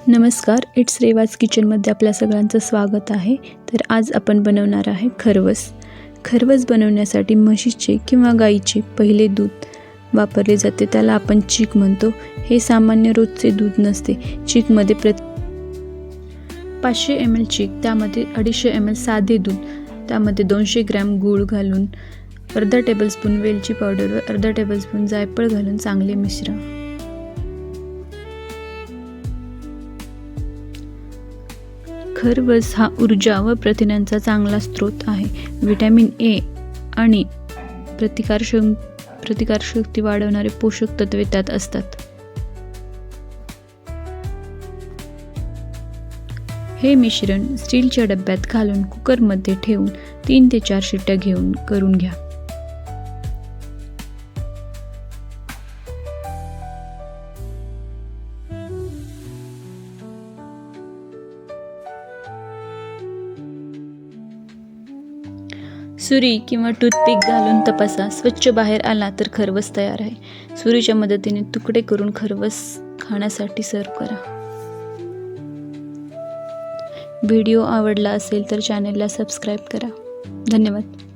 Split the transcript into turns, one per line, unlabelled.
नमस्कार, इट्स रेवाज किचनमध्ये आपल्या सगळ्यांचं स्वागत आहे। तर आज आपण बनवणार आहे खरवस। खरवस बनवण्यासाठी म्हशीचे किंवा गाईचे पहिले दूध वापरले जाते, त्याला आपण चीक म्हणतो। हे सामान्य रोजचे दूध नसते। चीकमध्ये 500 ml चीक, त्यामध्ये 250 ml साधे दूध, त्यामध्ये 200 ग्रॅम गूळ घालून, अर्धा टेबलस्पून वेलची पावडर व अर्धा टेबलस्पून जायफळ घालून चांगले मिश्रण। खरवस हा ऊर्जा व प्रथिनांचा चांगला स्रोत आहे। व्हिटॅमिन ए आणि प्रतिकारशक्ती वाढवणारे पोषक तत्वे त्यात असतात। हे मिश्रण स्टीलच्या डब्यात घालून कुकरमध्ये ठेवून 3 ते 4 शिट्ट्या करून घ्या। सुरी किंवा टूथपिक घालून तपासा, स्वच्छ बाहेर आला तर खरवस तयार आहे। सुरीच्या मदतीने तुकडे करून खरवस खाण्यासाठी सर्व करा। व्हिडिओ आवडला असेल तर चॅनलला सबस्क्राईब करा। धन्यवाद।